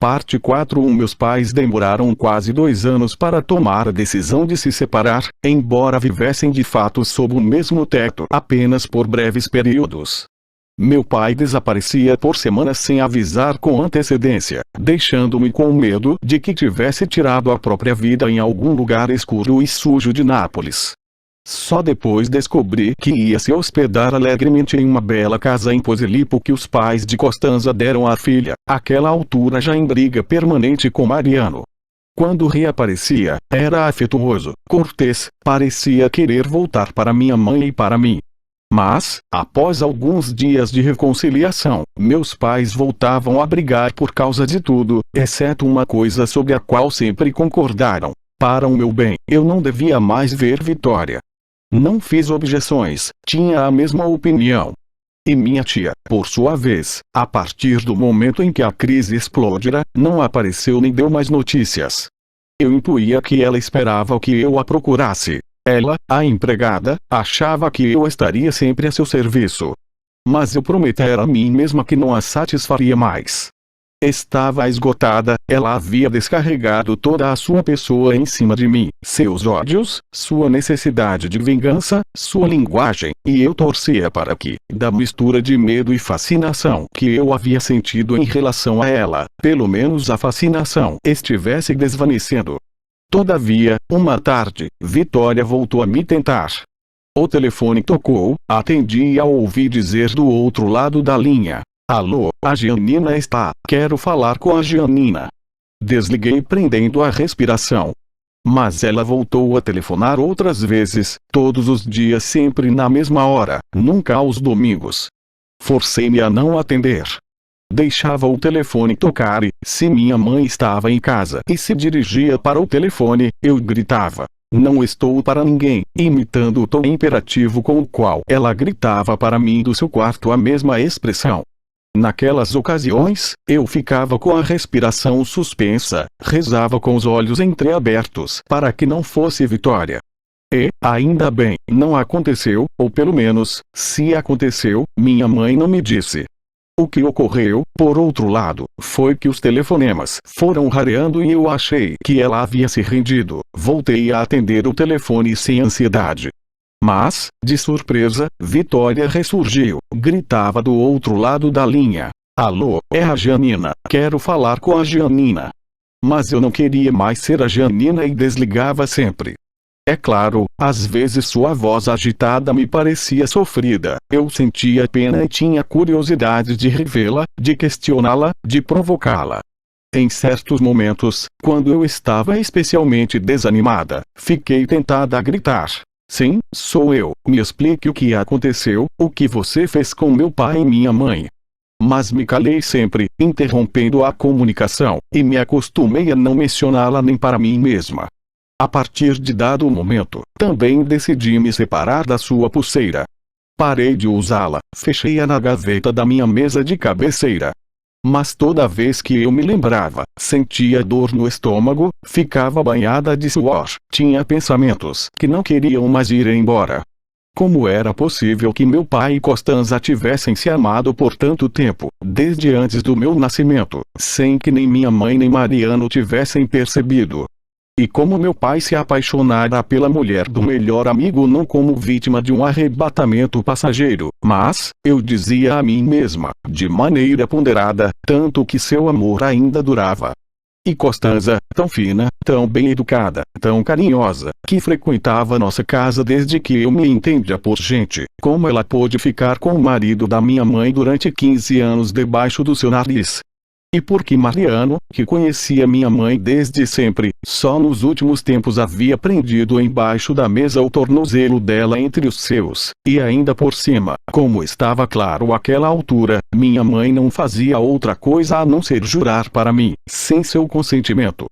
Parte 4. Meus pais demoraram quase 2 anos para tomar a decisão de se separar, embora vivessem de fato sob o mesmo teto apenas por breves períodos. Meu pai desaparecia por semanas sem avisar com antecedência, deixando-me com medo de que tivesse tirado a própria vida em algum lugar escuro e sujo de Nápoles. Só depois descobri que ia se hospedar alegremente em uma bela casa em Posillipo que os pais de Costanza deram à filha, àquela altura já em briga permanente com Mariano. Quando reaparecia, era afetuoso, cortês, parecia querer voltar para minha mãe e para mim. Mas, após alguns dias de reconciliação, meus pais voltavam a brigar por causa de tudo, exceto uma coisa sobre a qual sempre concordaram. Para o meu bem, eu não devia mais ver Vitória. Não fiz objeções, tinha a mesma opinião. E minha tia, por sua vez, a partir do momento em que a crise explodira, não apareceu nem deu mais notícias. Eu intuía que ela esperava que eu a procurasse. Ela, a empregada, achava que eu estaria sempre a seu serviço. Mas eu prometera a mim mesma que não a satisfaria mais. Estava esgotada, ela havia descarregado toda a sua pessoa em cima de mim, seus ódios, sua necessidade de vingança, sua linguagem, e eu torcia para que, da mistura de medo e fascinação que eu havia sentido em relação a ela, pelo menos a fascinação estivesse desvanecendo. Todavia, uma tarde, Vitória voltou a me tentar. O telefone tocou, atendi e a ouvi dizer do outro lado da linha: "Alô, a Giannina está, quero falar com a Giannina." Desliguei prendendo a respiração. Mas ela voltou a telefonar outras vezes, todos os dias sempre na mesma hora, nunca aos domingos. Forcei-me a não atender. Deixava o telefone tocar e, se minha mãe estava em casa e se dirigia para o telefone, eu gritava: "Não estou para ninguém", imitando o tom imperativo com o qual ela gritava para mim do seu quarto a mesma expressão. Naquelas ocasiões, eu ficava com a respiração suspensa, rezava com os olhos entreabertos para que não fosse Vitória. E, ainda bem, não aconteceu, ou pelo menos, se aconteceu, minha mãe não me disse. O que ocorreu, por outro lado, foi que os telefonemas foram rareando e eu achei que ela havia se rendido. Voltei a atender o telefone sem ansiedade. Mas, de surpresa, Vitória ressurgiu, gritava do outro lado da linha: "Alô, é a Giannina, quero falar com a Giannina." Mas eu não queria mais ser a Giannina e desligava sempre. É claro, às vezes sua voz agitada me parecia sofrida, eu sentia pena e tinha curiosidade de revê-la, de questioná-la, de provocá-la. Em certos momentos, quando eu estava especialmente desanimada, fiquei tentada a gritar: "Sim, sou eu, me explique o que aconteceu, o que você fez com meu pai e minha mãe." Mas me calei sempre, interrompendo a comunicação, e me acostumei a não mencioná-la nem para mim mesma. A partir de dado momento, também decidi me separar da sua pulseira. Parei de usá-la, fechei-a na gaveta da minha mesa de cabeceira. Mas toda vez que eu me lembrava, sentia dor no estômago, ficava banhada de suor, tinha pensamentos que não queriam mais ir embora. Como era possível que meu pai e Costanza tivessem se amado por tanto tempo, desde antes do meu nascimento, sem que nem minha mãe nem Mariano tivessem percebido? E como meu pai se apaixonara pela mulher do melhor amigo não como vítima de um arrebatamento passageiro, mas, eu dizia a mim mesma, de maneira ponderada, tanto que seu amor ainda durava. E Costanza, tão fina, tão bem educada, tão carinhosa, que frequentava nossa casa desde que eu me entendia por gente, como ela pôde ficar com o marido da minha mãe durante 15 anos debaixo do seu nariz? E porque Mariano, que conhecia minha mãe desde sempre, só nos últimos tempos havia prendido embaixo da mesa o tornozelo dela entre os seus, e ainda por cima, como estava claro àquela altura, minha mãe não fazia outra coisa a não ser jurar para mim, sem seu consentimento.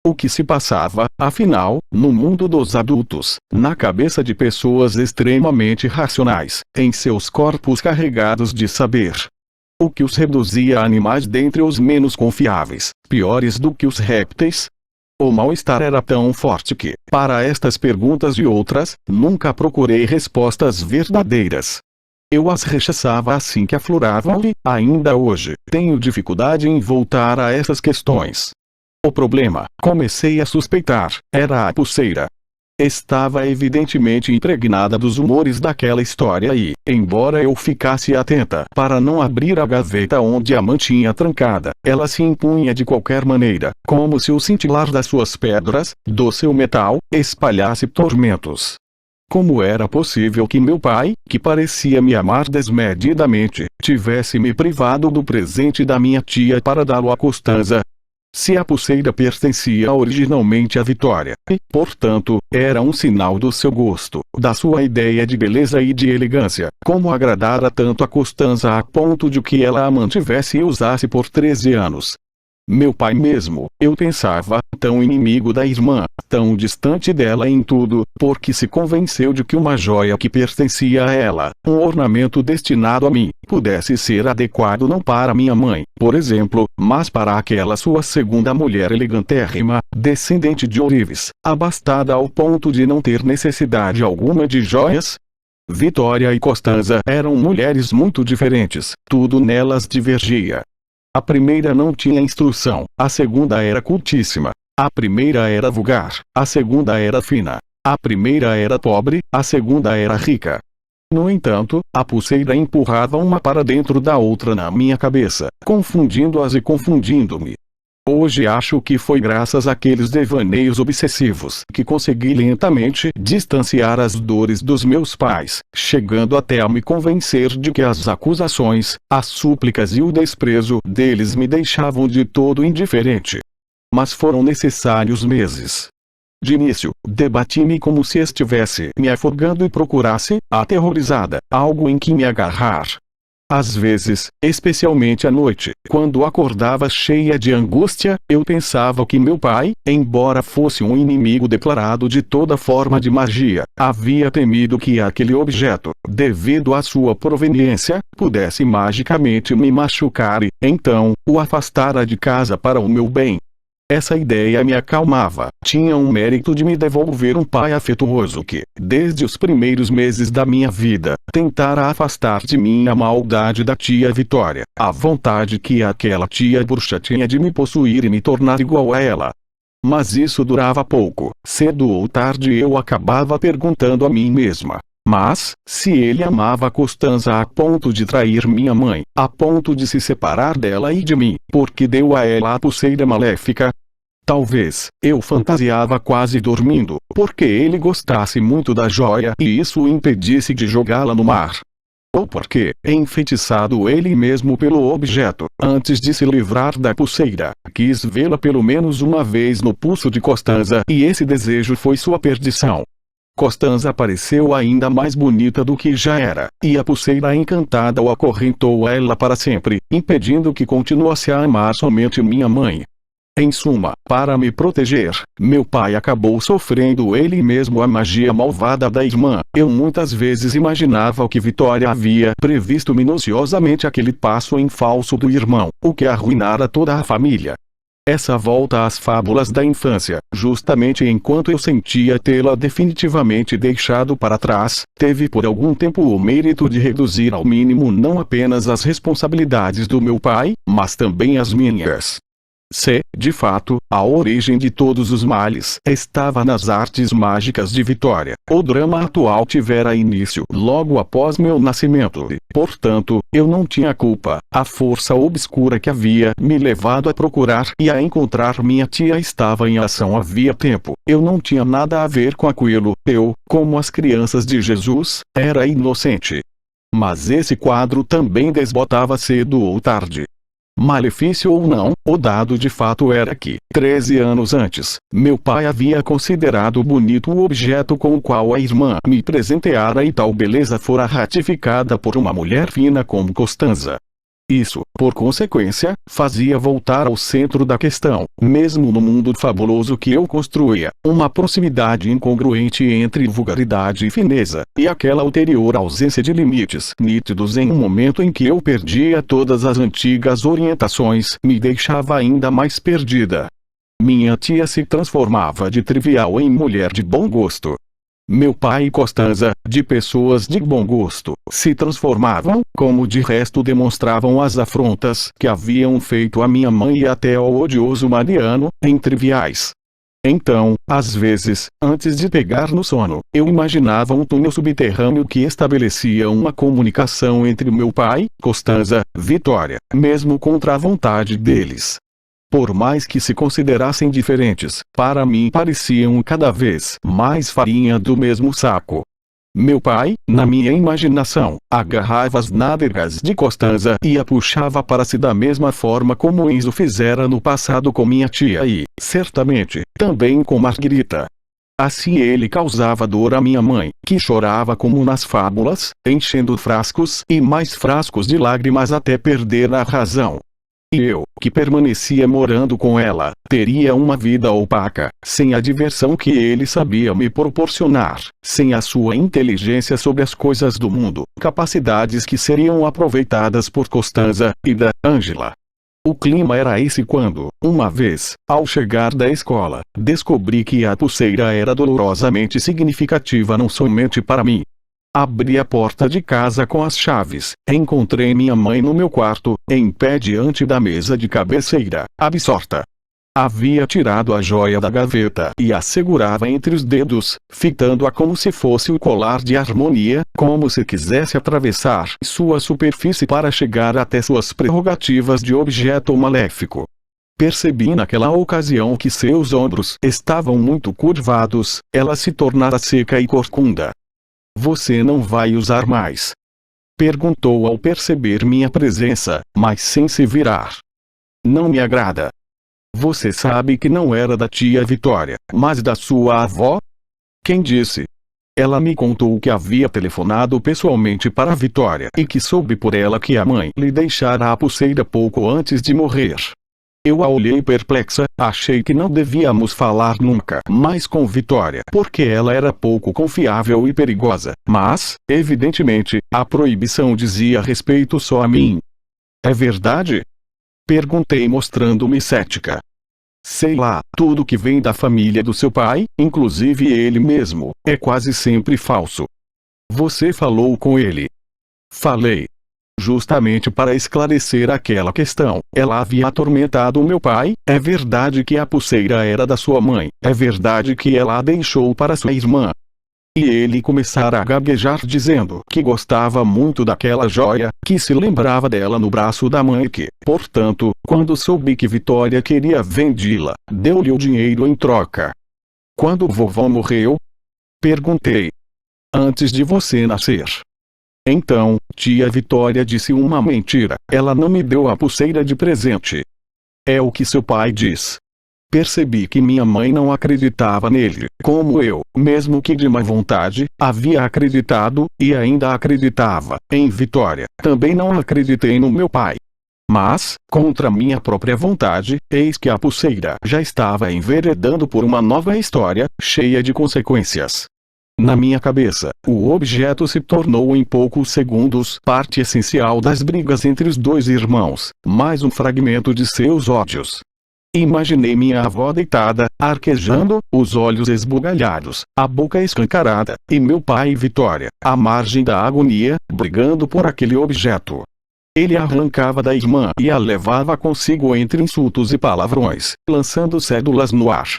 O que se passava, afinal, no mundo dos adultos, na cabeça de pessoas extremamente racionais, em seus corpos carregados de saber? O que os reduzia a animais dentre os menos confiáveis, piores do que os répteis? O mal-estar era tão forte que, para estas perguntas e outras, nunca procurei respostas verdadeiras. eu as rechaçava assim que afloravam e, ainda hoje, tenho dificuldade em voltar a essas questões. O problema, comecei a suspeitar, era a pulseira. Estava evidentemente impregnada dos humores daquela história e, embora eu ficasse atenta para não abrir a gaveta onde a mantinha trancada, ela se impunha de qualquer maneira, como se o cintilar das suas pedras, do seu metal, espalhasse tormentos. Como era possível que meu pai, que parecia me amar desmedidamente, tivesse me privado do presente da minha tia para dá-lo a Costanza? Se a pulseira pertencia originalmente a Vitória, e, portanto, era um sinal do seu gosto, da sua ideia de beleza e de elegância, como agradara tanto a Costanza a ponto de que ela a mantivesse e usasse por 13 anos. Meu pai mesmo, eu pensava, tão inimigo da irmã, tão distante dela em tudo, porque se convenceu de que uma joia que pertencia a ela, um ornamento destinado a mim, pudesse ser adequado não para minha mãe, por exemplo, mas para aquela sua segunda mulher elegantérrima, descendente de ourives, abastada ao ponto de não ter necessidade alguma de joias. Vitória e Costanza eram mulheres muito diferentes, tudo nelas divergia. A primeira não tinha instrução, a segunda era cultíssima. A primeira era vulgar, a segunda era fina. A primeira era pobre, a segunda era rica. No entanto, a pulseira empurrava uma para dentro da outra na minha cabeça, confundindo-as e confundindo-me. Hoje acho que foi graças àqueles devaneios obsessivos que consegui lentamente distanciar as dores dos meus pais, chegando até a me convencer de que as acusações, as súplicas e o desprezo deles me deixavam de todo indiferente. Mas foram necessários meses. De início, debati-me como se estivesse me afogando e procurasse, aterrorizada, algo em que me agarrar. Às vezes, especialmente à noite, quando acordava cheia de angústia, eu pensava que meu pai, embora fosse um inimigo declarado de toda forma de magia, havia temido que aquele objeto, devido à sua proveniência, pudesse magicamente me machucar e, então, o afastara de casa para o meu bem. Essa ideia me acalmava, tinha um mérito de me devolver um pai afetuoso que, desde os primeiros meses da minha vida, tentara afastar de mim a maldade da tia Vitória, a vontade que aquela tia bruxa tinha de me possuir e me tornar igual a ela. Mas isso durava pouco, cedo ou tarde eu acabava perguntando a mim mesma. Mas, se ele amava Costanza a ponto de trair minha mãe, a ponto de se separar dela e de mim, porque deu a ela a pulseira maléfica? Talvez, eu fantasiava quase dormindo, porque ele gostasse muito da joia e isso o impedisse de jogá-la no mar. Ou porque, enfeitiçado ele mesmo pelo objeto, antes de se livrar da pulseira, quis vê-la pelo menos uma vez no pulso de Costanza e esse desejo foi sua perdição. Costanza pareceu ainda mais bonita do que já era, e a pulseira encantada o acorrentou a ela para sempre, impedindo que continuasse a amar somente minha mãe. Em suma, para me proteger, meu pai acabou sofrendo ele mesmo a magia malvada da irmã. Eu muitas vezes imaginava que Vitória havia previsto minuciosamente aquele passo em falso do irmão, o que arruinara toda a família. Essa volta às fábulas da infância, justamente enquanto eu sentia tê-la definitivamente deixado para trás, teve por algum tempo o mérito de reduzir ao mínimo não apenas as responsabilidades do meu pai, mas também as minhas. Se, de fato, a origem de todos os males estava nas artes mágicas de Vitória, o drama atual tivera início logo após meu nascimento e, portanto, eu não tinha culpa. A força obscura que havia me levado a procurar e a encontrar minha tia estava em ação havia tempo. Eu não tinha nada a ver com aquilo. Eu, como as crianças de Jesus, era inocente. Mas esse quadro também desbotava cedo ou tarde. Malefício ou não, o dado de fato era que, 13 anos antes, meu pai havia considerado bonito o objeto com o qual a irmã me presenteara e tal beleza fora ratificada por uma mulher fina como Costanza. Isso, por consequência, fazia voltar ao centro da questão, mesmo no mundo fabuloso que eu construía, uma proximidade incongruente entre vulgaridade e fineza, e aquela ulterior ausência de limites nítidos em um momento em que eu perdia todas as antigas orientações, me deixava ainda mais perdida. Minha tia se transformava de trivial em mulher de bom gosto. Meu pai e Costanza, de pessoas de bom gosto, se transformavam, como de resto demonstravam as afrontas que haviam feito a minha mãe e até ao odioso Mariano, em triviais. Então, às vezes, antes de pegar no sono, eu imaginava um túnel subterrâneo que estabelecia uma comunicação entre meu pai, Costanza, Vitória, mesmo contra a vontade deles. Por mais que se considerassem diferentes, para mim pareciam cada vez mais farinha do mesmo saco. Meu pai, na minha imaginação, agarrava as nádegas de Costanza e a puxava para si da mesma forma como Enzo fizera no passado com minha tia e, certamente, também com Margarita. Assim ele causava dor à minha mãe, que chorava como nas fábulas, enchendo frascos e mais frascos de lágrimas até perder a razão. E eu, que permanecia morando com ela, teria uma vida opaca, sem a diversão que ele sabia me proporcionar, sem a sua inteligência sobre as coisas do mundo, capacidades que seriam aproveitadas por Costanza e da Ângela. O clima era esse quando, uma vez, ao chegar da escola, descobri que a pulseira era dolorosamente significativa não somente para mim. Abri a porta de casa com as chaves. Encontrei minha mãe no meu quarto, em pé diante da mesa de cabeceira, absorta. Havia tirado a joia da gaveta e a segurava entre os dedos, fitando-a como se fosse o colar de harmonia, como se quisesse atravessar sua superfície para chegar até suas prerrogativas de objeto maléfico. Percebi naquela ocasião que seus ombros estavam muito curvados, ela se tornara seca e corcunda. Você não vai usar mais? Perguntou ao perceber minha presença, mas sem se virar. Não me agrada. Você sabe que não era da tia Vitória, mas da sua avó? Quem disse? Ela me contou que havia telefonado pessoalmente para a Vitória e que soube por ela que a mãe lhe deixara a pulseira pouco antes de morrer. Eu a olhei perplexa, achei que não devíamos falar nunca mais com Vitória porque ela era pouco confiável e perigosa, mas, evidentemente, a proibição dizia respeito só a mim. É verdade? Perguntei mostrando-me cética. Sei lá, tudo que vem da família do seu pai, inclusive ele mesmo, é quase sempre falso. Você falou com ele? Falei. Justamente para esclarecer aquela questão. Ela havia atormentado meu pai. É verdade que a pulseira era da sua mãe. É verdade que ela a deixou para sua irmã. E ele começara a gaguejar dizendo que gostava muito daquela joia, que se lembrava dela no braço da mãe e que, portanto, quando soube que Vitória queria vendê-la, deu-lhe o dinheiro em troca. Quando vovó morreu? Perguntei. Antes de você nascer. Então, tia Vitória disse uma mentira. Ela não me deu a pulseira de presente. É o que seu pai diz. Percebi que minha mãe não acreditava nele, como eu, mesmo que de má vontade, havia acreditado, e ainda acreditava, em Vitória. Também não acreditei no meu pai. Mas, contra minha própria vontade, eis que a pulseira já estava enveredando por uma nova história, cheia de consequências. Na minha cabeça, o objeto se tornou em poucos segundos parte essencial das brigas entre os dois irmãos, mais um fragmento de seus ódios. Imaginei minha avó deitada, arquejando, os olhos esbugalhados, a boca escancarada, e meu pai e Vitória, à margem da agonia, brigando por aquele objeto. Ele a arrancava da irmã e a levava consigo entre insultos e palavrões, lançando cédulas no ar.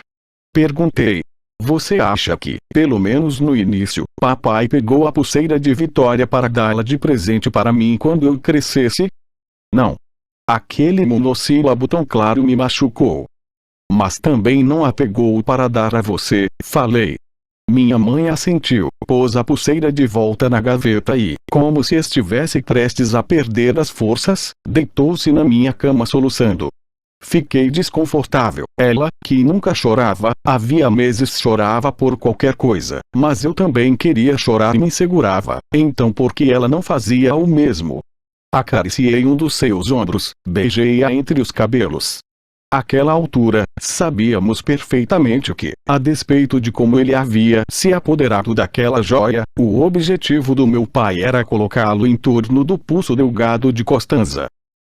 Perguntei. Você acha que, pelo menos no início, papai pegou a pulseira de Vitória para dá-la de presente para mim quando eu crescesse? Não. Aquele monossílabo tão claro me machucou. Mas também não a pegou para dar a você, falei. Minha mãe assentiu, pôs a pulseira de volta na gaveta e, como se estivesse prestes a perder as forças, deitou-se na minha cama soluçando. Fiquei desconfortável. Ela, que nunca chorava, havia meses chorava por qualquer coisa, mas eu também queria chorar e me segurava. Então por que ela não fazia o mesmo? Acariciei um dos seus ombros, beijei-a entre os cabelos. Àquela altura, sabíamos perfeitamente que, a despeito de como ele havia se apoderado daquela joia, o objetivo do meu pai era colocá-lo em torno do pulso delgado de Costanza.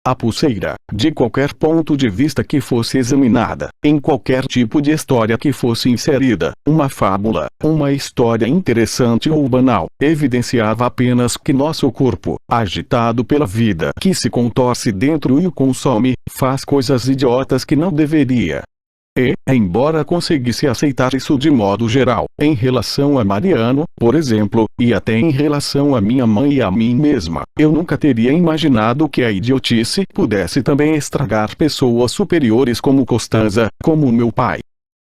A pulseira, de qualquer ponto de vista que fosse examinada, em qualquer tipo de história que fosse inserida, uma fábula, uma história interessante ou banal, evidenciava apenas que nosso corpo, agitado pela vida que se contorce dentro e o consome, faz coisas idiotas que não deveria. E, embora conseguisse aceitar isso de modo geral, em relação a Mariano, por exemplo, e até em relação a minha mãe e a mim mesma, eu nunca teria imaginado que a idiotice pudesse também estragar pessoas superiores como Costanza, como meu pai.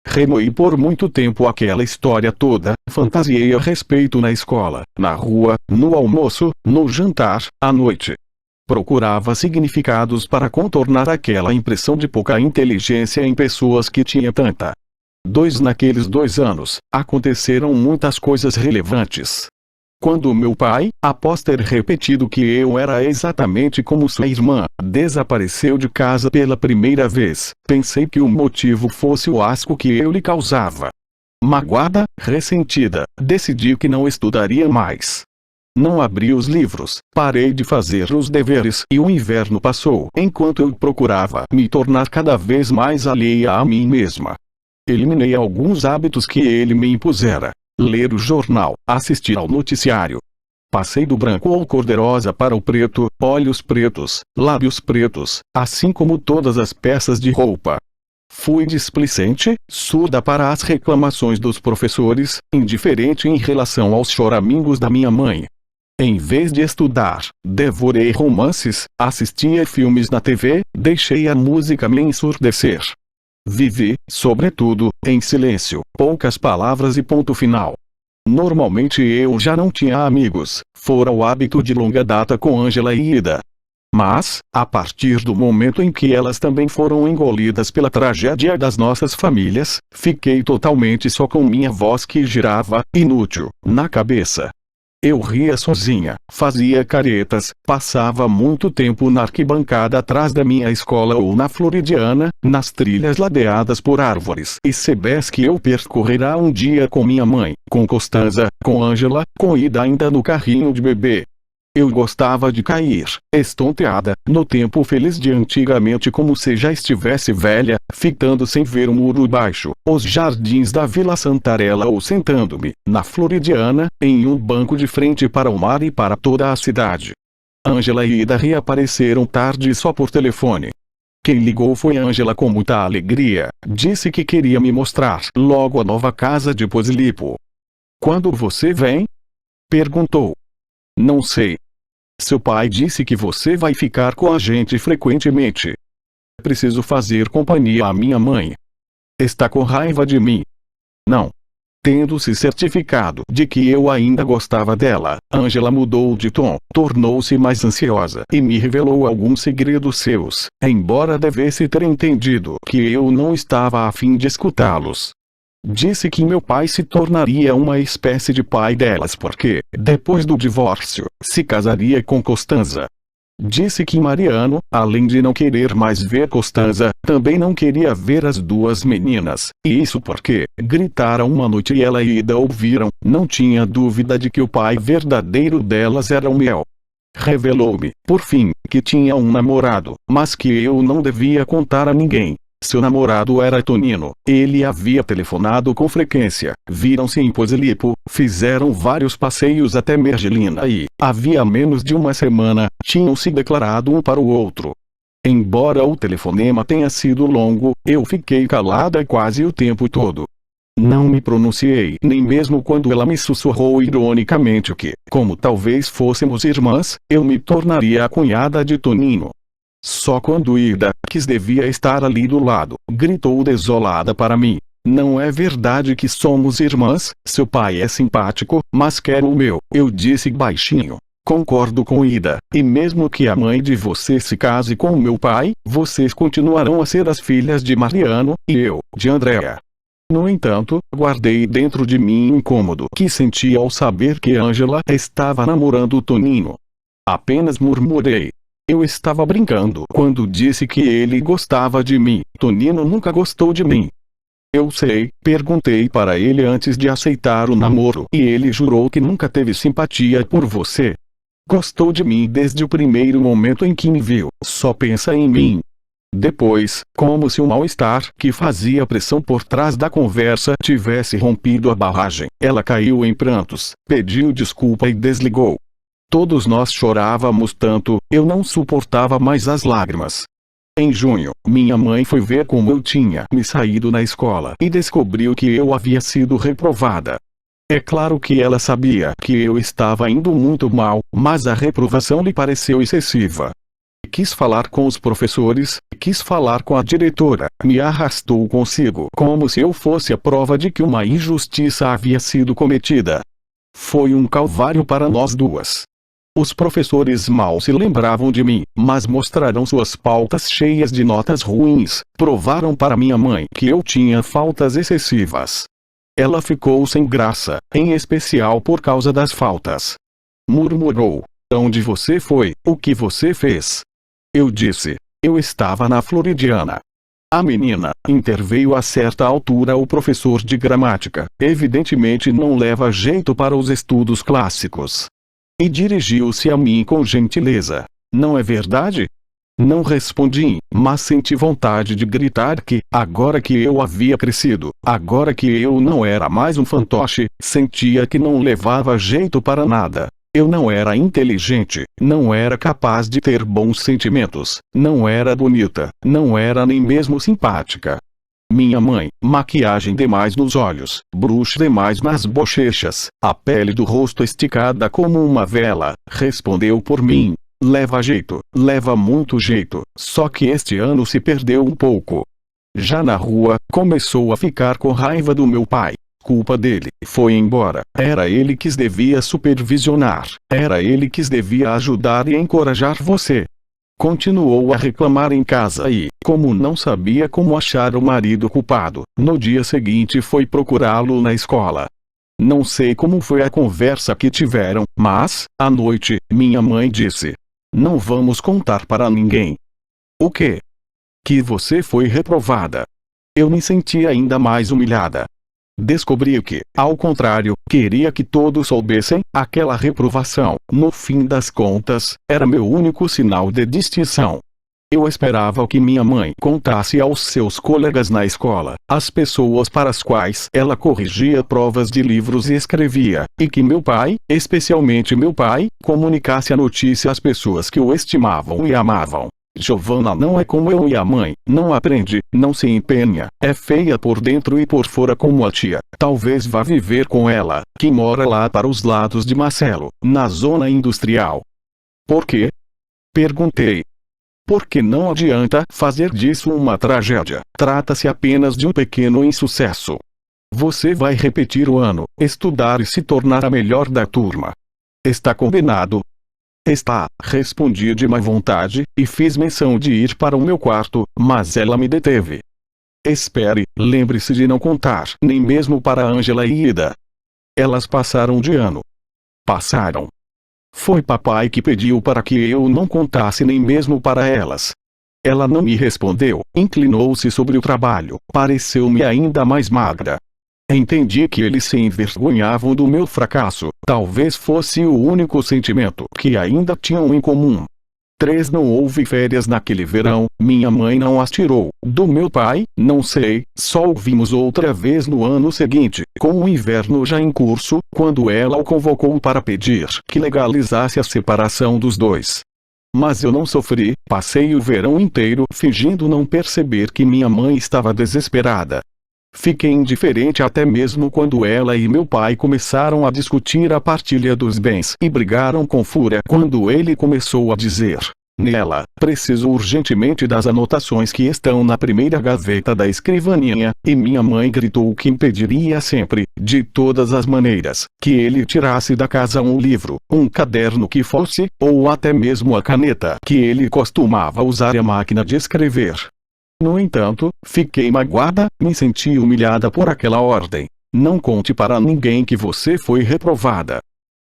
Remoí por muito tempo aquela história toda, fantasiei a respeito na escola, na rua, no almoço, no jantar, à noite. Procurava significados para contornar aquela impressão de pouca inteligência em pessoas que tinha tanta. Naqueles 2 anos, aconteceram muitas coisas relevantes. Quando meu pai, após ter repetido que eu era exatamente como sua irmã, desapareceu de casa pela primeira vez, pensei que o motivo fosse o asco que eu lhe causava. Magoada, ressentida, decidi que não estudaria mais. Não abri os livros, parei de fazer os deveres e o inverno passou enquanto eu procurava me tornar cada vez mais alheia a mim mesma. Eliminei alguns hábitos que ele me impusera. Ler o jornal, assistir ao noticiário. Passei do branco ou cor-de-rosa para o preto, olhos pretos, lábios pretos, assim como todas as peças de roupa. Fui displicente, surda para as reclamações dos professores, indiferente em relação aos choramingos da minha mãe. Em vez de estudar, devorei romances, assistia filmes na TV, deixei a música me ensurdecer. Vivi, sobretudo, em silêncio, poucas palavras e ponto final. Normalmente eu já não tinha amigos, fora o hábito de longa data com Ângela e Ida. Mas, a partir do momento em que elas também foram engolidas pela tragédia das nossas famílias, fiquei totalmente só com minha voz que girava, inútil, na cabeça. Eu ria sozinha, fazia caretas, passava muito tempo na arquibancada atrás da minha escola ou na Floridiana, nas trilhas ladeadas por árvores e cebés que eu percorrerá um dia com minha mãe, com Costanza, com Ângela, com Ida ainda no carrinho de bebê. Eu gostava de cair, estonteada, no tempo feliz de antigamente como se já estivesse velha, fitando sem ver o muro baixo, os jardins da Vila Santarella ou sentando-me, na Floridiana, em um banco de frente para o mar e para toda a cidade. Ângela e Ida reapareceram tarde só por telefone. Quem ligou foi Ângela com muita alegria, disse que queria me mostrar logo a nova casa de Posillipo. Quando você vem? Perguntou. Não sei. Seu pai disse que você vai ficar com a gente frequentemente. Preciso fazer companhia à minha mãe. Está com raiva de mim? Não. Tendo-se certificado de que eu ainda gostava dela, Ângela mudou de tom, tornou-se mais ansiosa e me revelou alguns segredos seus, embora devesse ter entendido que eu não estava a fim de escutá-los. Disse que meu pai se tornaria uma espécie de pai delas porque, depois do divórcio, se casaria com Costanza. Disse que Mariano, além de não querer mais ver Costanza, também não queria ver as duas meninas, e isso porque, gritaram uma noite e ela e Ida ouviram, não tinha dúvida de que o pai verdadeiro delas era o meu. Revelou-me, por fim, que tinha um namorado, mas que eu não devia contar a ninguém. Seu namorado era Tonino, ele havia telefonado com frequência, viram-se em Posillipo, fizeram vários passeios até Mergelina e, havia menos de uma semana, tinham se declarado um para o outro. Embora o telefonema tenha sido longo, eu fiquei calada quase o tempo todo. Não me pronunciei nem mesmo quando ela me sussurrou ironicamente que, como talvez fôssemos irmãs, eu me tornaria a cunhada de Tonino. Só quando Ida, que devia estar ali do lado, gritou desolada para mim. Não é verdade que somos irmãs, seu pai é simpático, mas quer o meu, eu disse baixinho. Concordo com Ida, e mesmo que a mãe de você se case com o meu pai, vocês continuarão a ser as filhas de Mariano, e eu, de Andrea. No entanto, guardei dentro de mim o incômodo que senti ao saber que Ângela estava namorando Tonino. Apenas murmurei. Eu estava brincando quando disse que ele gostava de mim. Tonino nunca gostou de mim. Eu sei, perguntei para ele antes de aceitar o namoro e ele jurou que nunca teve simpatia por você. Gostou de mim desde o primeiro momento em que me viu. Só pensa em mim. Depois, como se o mal-estar que fazia pressão por trás da conversa tivesse rompido a barragem, ela caiu em prantos, pediu desculpa e desligou. Todos nós chorávamos tanto, eu não suportava mais as lágrimas. Em junho, minha mãe foi ver como eu tinha me saído na escola e descobriu que eu havia sido reprovada. É claro que ela sabia que eu estava indo muito mal, mas a reprovação lhe pareceu excessiva. Quis falar com os professores, quis falar com a diretora, me arrastou consigo como se eu fosse a prova de que uma injustiça havia sido cometida. Foi um calvário para nós duas. Os professores mal se lembravam de mim, mas mostraram suas pautas cheias de notas ruins, provaram para minha mãe que eu tinha faltas excessivas. Ela ficou sem graça, em especial por causa das faltas. Murmurou: "Onde você foi? O que você fez?" Eu disse: "Eu estava na Floridiana." A menina, interveio a certa altura o professor de gramática, evidentemente não leva jeito para os estudos clássicos. E dirigiu-se a mim com gentileza: "Não é verdade?" Não respondi, mas senti vontade de gritar que, agora que eu havia crescido, agora que eu não era mais um fantoche, sentia que não levava jeito para nada. Eu não era inteligente, não era capaz de ter bons sentimentos, não era bonita, não era nem mesmo simpática. Minha mãe, maquiagem demais nos olhos, brush demais nas bochechas, a pele do rosto esticada como uma vela, respondeu por mim: "Leva jeito, leva muito jeito, só que este ano se perdeu um pouco." Já na rua, começou a ficar com raiva do meu pai. Culpa dele, foi embora, era ele que devia supervisionar, era ele que devia ajudar e encorajar você. Continuou a reclamar em casa e, como não sabia como achar o marido culpado, no dia seguinte foi procurá-lo na escola. Não sei como foi a conversa que tiveram, mas, à noite, minha mãe disse: "Não vamos contar para ninguém." "O quê?" "Que você foi reprovada." Eu me senti ainda mais humilhada. Descobri que, ao contrário, queria que todos soubessem, aquela reprovação, no fim das contas, era meu único sinal de distinção. Eu esperava que minha mãe contasse aos seus colegas na escola, as pessoas para as quais ela corrigia provas de livros e escrevia, e que meu pai, especialmente meu pai, comunicasse a notícia às pessoas que o estimavam e amavam. "Giovanna não é como eu e a mãe, não aprende, não se empenha, é feia por dentro e por fora como a tia, talvez vá viver com ela, que mora lá para os lados de Marcelo, na zona industrial." "Por quê?" perguntei. "Porque não adianta fazer disso uma tragédia, trata-se apenas de um pequeno insucesso. Você vai repetir o ano, estudar e se tornar a melhor da turma. Está combinado?" "Está", respondi de má vontade, e fiz menção de ir para o meu quarto, mas ela me deteve. "Espere, lembre-se de não contar, nem mesmo para Ângela e Ida." "Elas passaram de ano." "Passaram." "Foi papai que pediu para que eu não contasse nem mesmo para elas." Ela não me respondeu, inclinou-se sobre o trabalho, pareceu-me ainda mais magra. Entendi que eles se envergonhavam do meu fracasso, talvez fosse o único sentimento que ainda tinham em comum. 3 Não houve férias naquele verão, minha mãe não as tirou, do meu pai, não sei, só o vimos outra vez no ano seguinte, com o inverno já em curso, quando ela o convocou para pedir que legalizasse a separação dos dois. Mas eu não sofri, passei o verão inteiro fingindo não perceber que minha mãe estava desesperada. Fiquei indiferente até mesmo quando ela e meu pai começaram a discutir a partilha dos bens e brigaram com fúria quando ele começou a dizer: "Nela, preciso urgentemente das anotações que estão na primeira gaveta da escrivaninha", e minha mãe gritou que impediria sempre, de todas as maneiras, que ele tirasse da casa um livro, um caderno que fosse, ou até mesmo a caneta que ele costumava usar e a máquina de escrever. No entanto, fiquei magoada, me senti humilhada por aquela ordem. "Não conte para ninguém que você foi reprovada."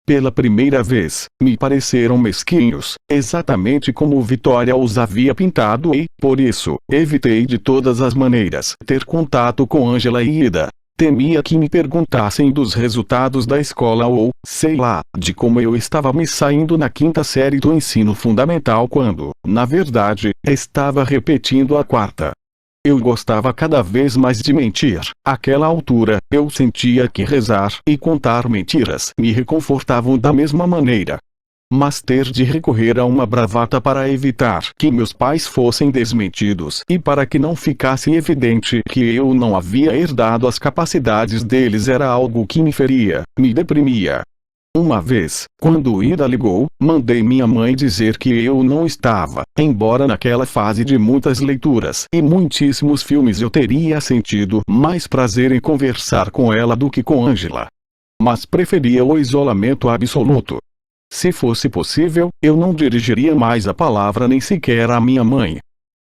Pela primeira vez, me pareceram mesquinhos, exatamente como Vitória os havia pintado e, por isso, evitei de todas as maneiras ter contato com Ângela e Ida. Temia que me perguntassem dos resultados da escola ou, sei lá, de como eu estava me saindo na quinta série do ensino fundamental quando, na verdade, estava repetindo a quarta. Eu gostava cada vez mais de mentir. Àquela altura, eu sentia que rezar e contar mentiras me reconfortavam da mesma maneira. Mas ter de recorrer a uma bravata para evitar que meus pais fossem desmentidos e para que não ficasse evidente que eu não havia herdado as capacidades deles era algo que me feria, me deprimia. Uma vez, quando Ida ligou, mandei minha mãe dizer que eu não estava, embora naquela fase de muitas leituras e muitíssimos filmes eu teria sentido mais prazer em conversar com ela do que com Ângela. Mas preferia o isolamento absoluto. Se fosse possível, eu não dirigiria mais a palavra nem sequer à minha mãe.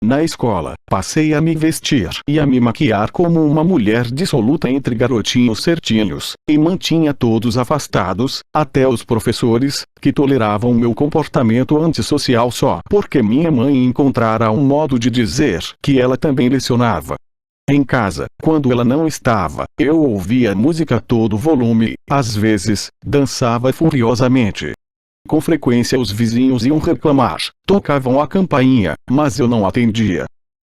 Na escola, passei a me vestir e a me maquiar como uma mulher dissoluta entre garotinhos certinhos, e mantinha todos afastados, até os professores, que toleravam meu comportamento antissocial só porque minha mãe encontrara um modo de dizer que ela também lecionava. Em casa, quando ela não estava, eu ouvia música a todo volume, às vezes, dançava furiosamente. Com frequência os vizinhos iam reclamar, tocavam a campainha, mas eu não atendia.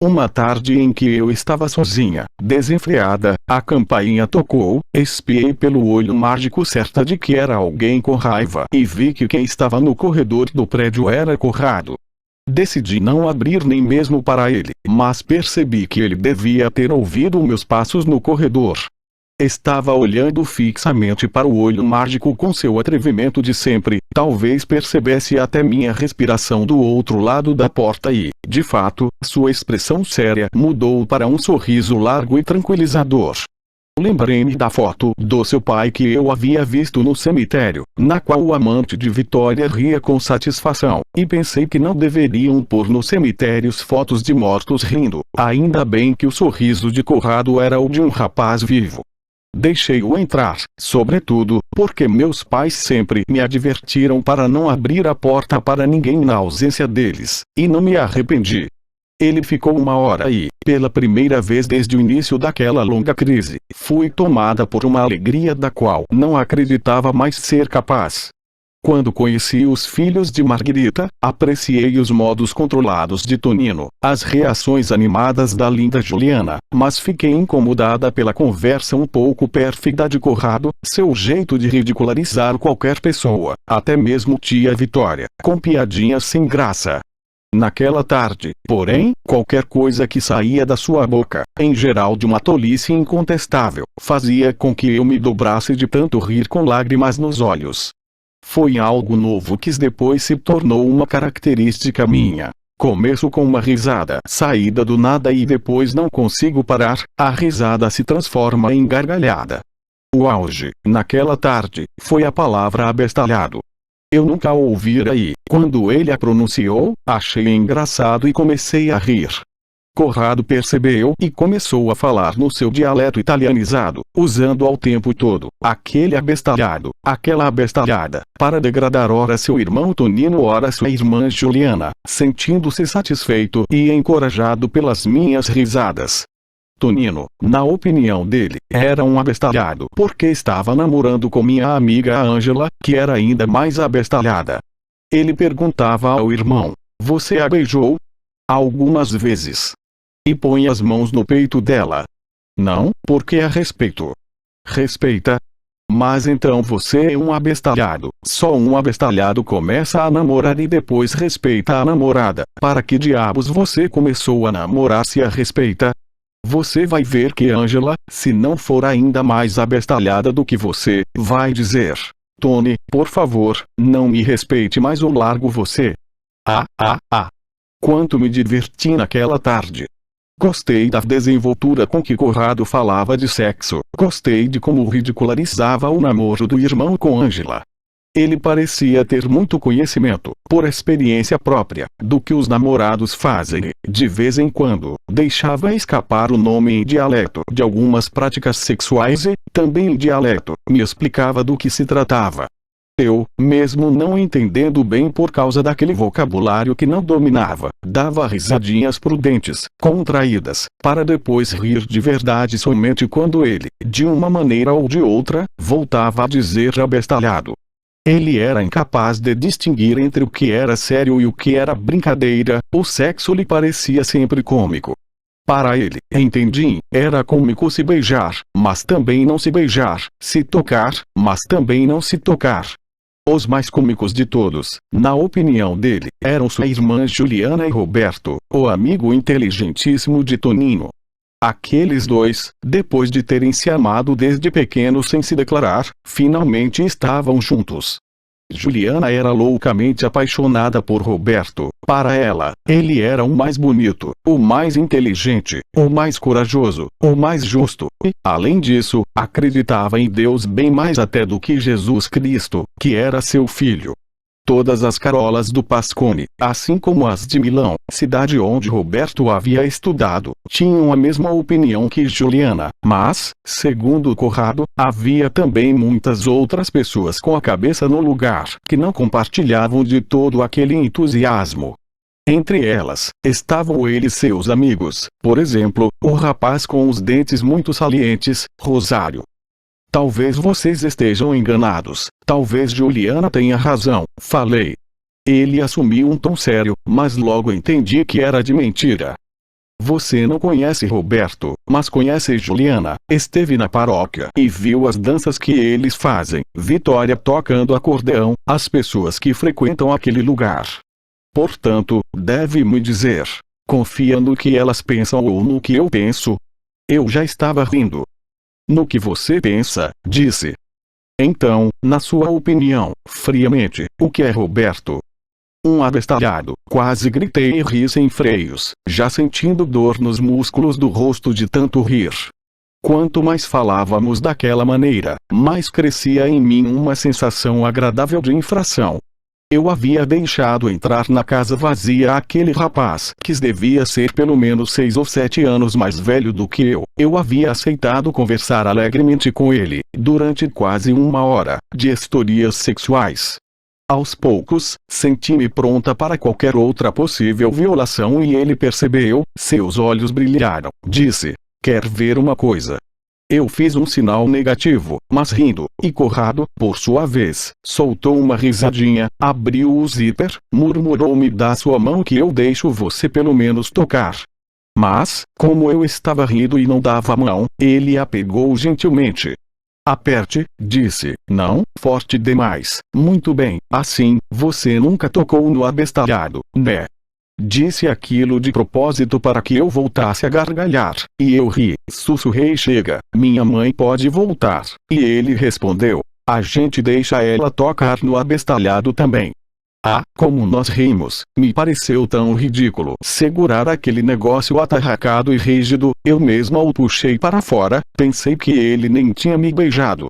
Uma tarde em que eu estava sozinha, desenfreada, a campainha tocou, espiei pelo olho mágico certa de que era alguém com raiva e vi que quem estava no corredor do prédio era Conrado. Decidi não abrir nem mesmo para ele, mas percebi que ele devia ter ouvido meus passos no corredor. Estava olhando fixamente para o olho mágico com seu atrevimento de sempre, talvez percebesse até minha respiração do outro lado da porta e, de fato, sua expressão séria mudou para um sorriso largo e tranquilizador. Lembrei-me da foto do seu pai que eu havia visto no cemitério, na qual o amante de Vitória ria com satisfação, e pensei que não deveriam pôr nos cemitérios fotos de mortos rindo, ainda bem que o sorriso de Conrado era o de um rapaz vivo. Deixei-o entrar, sobretudo, porque meus pais sempre me advertiram para não abrir a porta para ninguém na ausência deles, e não me arrependi. Ele ficou uma hora e, pela primeira vez desde o início daquela longa crise, fui tomada por uma alegria da qual não acreditava mais ser capaz. Quando conheci os filhos de Margarita, apreciei os modos controlados de Tonino, as reações animadas da linda Juliana, mas fiquei incomodada pela conversa um pouco pérfida de Conrado, seu jeito de ridicularizar qualquer pessoa, até mesmo tia Vitória, com piadinhas sem graça. Naquela tarde, porém, qualquer coisa que saía da sua boca, em geral de uma tolice incontestável, fazia com que eu me dobrasse de tanto rir com lágrimas nos olhos. Foi algo novo que depois se tornou uma característica minha. Começo com uma risada saída do nada e depois não consigo parar, a risada se transforma em gargalhada. O auge, naquela tarde, foi a palavra abestalhado. Eu nunca a ouvira e, quando ele a pronunciou, achei engraçado e comecei a rir. Conrado percebeu e começou a falar no seu dialeto italianizado, usando ao tempo todo aquele abestalhado, aquela abestalhada, para degradar ora seu irmão Tonino ora sua irmã Juliana, sentindo-se satisfeito e encorajado pelas minhas risadas. Tonino, na opinião dele, era um abestalhado porque estava namorando com minha amiga Ângela, que era ainda mais abestalhada. Ele perguntava ao irmão: "Você a beijou?" Algumas vezes. E põe as mãos no peito dela. Não, porque a respeito. Respeita? Mas então você é um abestalhado. Só um abestalhado começa a namorar e depois respeita a namorada. Para que diabos você começou a namorar se a respeita? Você vai ver que Ângela, se não for ainda mais abestalhada do que você, vai dizer: "Tony, por favor, não me respeite mais ou largo você." Quanto me diverti naquela tarde. Gostei da desenvoltura com que Conrado falava de sexo, gostei de como ridicularizava o namoro do irmão com Ângela. Ele parecia ter muito conhecimento, por experiência própria, do que os namorados fazem e, de vez em quando, deixava escapar o nome em dialeto de algumas práticas sexuais e, também em dialeto, me explicava do que se tratava. Eu, mesmo não entendendo bem por causa daquele vocabulário que não dominava, dava risadinhas prudentes, contraídas, para depois rir de verdade somente quando ele, de uma maneira ou de outra, voltava a dizer abestalhado. Ele era incapaz de distinguir entre o que era sério e o que era brincadeira, o sexo lhe parecia sempre cômico. Para ele, entendi, era cômico se beijar, mas também não se beijar, se tocar, mas também não se tocar. Os mais cômicos de todos, na opinião dele, eram sua irmã Juliana e Roberto, o amigo inteligentíssimo de Tonino. Aqueles dois, depois de terem se amado desde pequenos sem se declarar, finalmente estavam juntos. Juliana era loucamente apaixonada por Roberto. Para ela, ele era o mais bonito, o mais inteligente, o mais corajoso, o mais justo, e, além disso, acreditava em Deus bem mais até do que Jesus Cristo, que era seu filho. Todas as Carolas do Pascone, assim como as de Milão, cidade onde Roberto havia estudado, tinham a mesma opinião que Juliana, mas, segundo Corrado, havia também muitas outras pessoas com a cabeça no lugar que não compartilhavam de todo aquele entusiasmo. Entre elas, estavam eles seus amigos, por exemplo, o rapaz com os dentes muito salientes, Rosário. Talvez vocês estejam enganados, talvez Juliana tenha razão, falei. Ele assumiu um tom sério, mas logo entendi que era de mentira. Você não conhece Roberto, mas conhece Juliana, esteve na paróquia e viu as danças que eles fazem, Vitória tocando acordeão, as pessoas que frequentam aquele lugar. Portanto, deve me dizer, confia no que elas pensam ou no que eu penso? Eu já estava rindo. No que você pensa, disse. Então, na sua opinião, friamente, o que é Roberto? Um abestalhado, quase gritei e ri sem freios, já sentindo dor nos músculos do rosto de tanto rir. Quanto mais falávamos daquela maneira, mais crescia em mim uma sensação agradável de infração. Eu havia deixado entrar na casa vazia aquele rapaz que devia ser pelo menos 6 ou 7 anos mais velho do que eu. Eu havia aceitado conversar alegremente com ele, durante quase 1 hora, de histórias sexuais. Aos poucos, senti-me pronta para qualquer outra possível violação e ele percebeu, seus olhos brilharam, disse, quer ver uma coisa? Eu fiz um sinal negativo, mas rindo, e Corrado, por sua vez, soltou uma risadinha, abriu o zíper, murmurou-me dá sua mão que eu deixo você pelo menos tocar. Mas, como eu estava rindo e não dava a mão, ele a pegou gentilmente. Aperte, disse, não, forte demais, muito bem, assim, você nunca tocou no abestalhado, né? Disse aquilo de propósito para que eu voltasse a gargalhar, e eu ri, sussurrei chega, minha mãe pode voltar, e ele respondeu, a gente deixa ela tocar no abestalhado também. Ah, como nós rimos, me pareceu tão ridículo segurar aquele negócio atarracado e rígido, eu mesma o puxei para fora, pensei que ele nem tinha me beijado.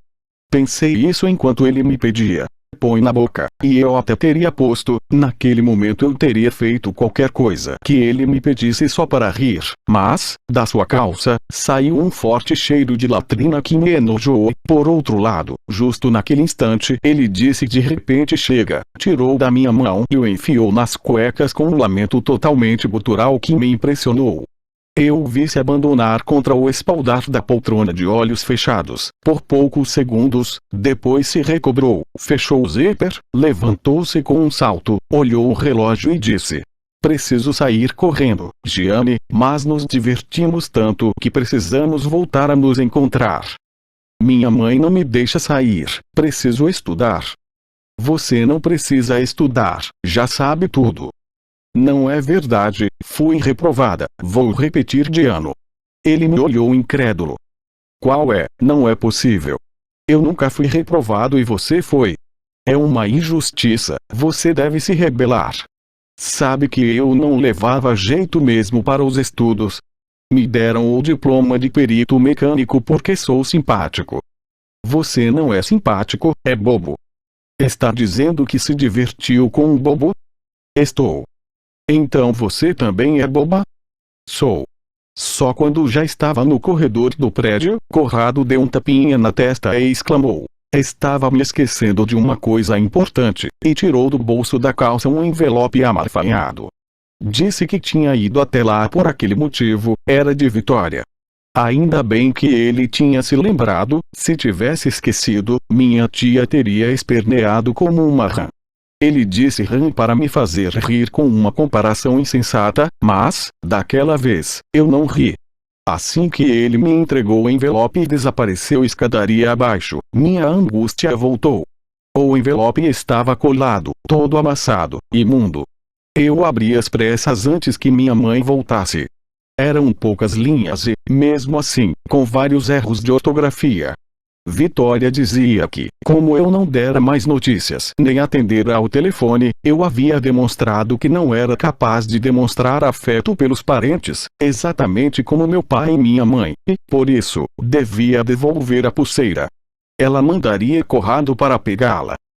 Pensei isso enquanto ele me pedia. Põe na boca, e eu até teria posto, naquele momento eu teria feito qualquer coisa que ele me pedisse só para rir, mas, da sua calça, saiu um forte cheiro de latrina que me enojou. Por outro lado, justo naquele instante, ele disse de repente chega, tirou da minha mão e o enfiou nas cuecas com um lamento totalmente gutural que me impressionou. Eu o vi se abandonar contra o espaldar da poltrona de olhos fechados, por poucos segundos, depois se recobrou, fechou o zíper, levantou-se com um salto, olhou o relógio e disse: preciso sair correndo, Gianni, mas nos divertimos tanto que precisamos voltar a nos encontrar. Minha mãe não me deixa sair, preciso estudar. Você não precisa estudar, já sabe tudo. Não é verdade, fui reprovada, vou repetir de ano. Ele me olhou incrédulo. Qual é? Não é possível. Eu nunca fui reprovado e você foi. É uma injustiça, você deve se rebelar. Sabe que eu não levava jeito mesmo para os estudos. Me deram o diploma de perito mecânico porque sou simpático. Você não é simpático, é bobo. Está dizendo que se divertiu com um bobo? Estou. Então você também é boba? Sou. Só quando já estava no corredor do prédio, Corrado deu um tapinha na testa e exclamou: Estava me esquecendo de uma coisa importante, e tirou do bolso da calça um envelope amarfanhado. Disse que tinha ido até lá por aquele motivo, era de Vitória. Ainda bem que ele tinha se lembrado, se tivesse esquecido, minha tia teria esperneado como uma rã. Ele disse rã para me fazer rir com uma comparação insensata, mas, daquela vez, eu não ri. Assim que ele me entregou o envelope e desapareceu escadaria abaixo, minha angústia voltou. O envelope estava colado, todo amassado, imundo. Eu abri às pressas antes que minha mãe voltasse. Eram poucas linhas e, mesmo assim, com vários erros de ortografia. Vitória dizia que, como eu não dera mais notícias nem atender ao telefone, eu havia demonstrado que não era capaz de demonstrar afeto pelos parentes, exatamente como meu pai e minha mãe, e, por isso, devia devolver a pulseira. Ela mandaria Corrado para pegá-la.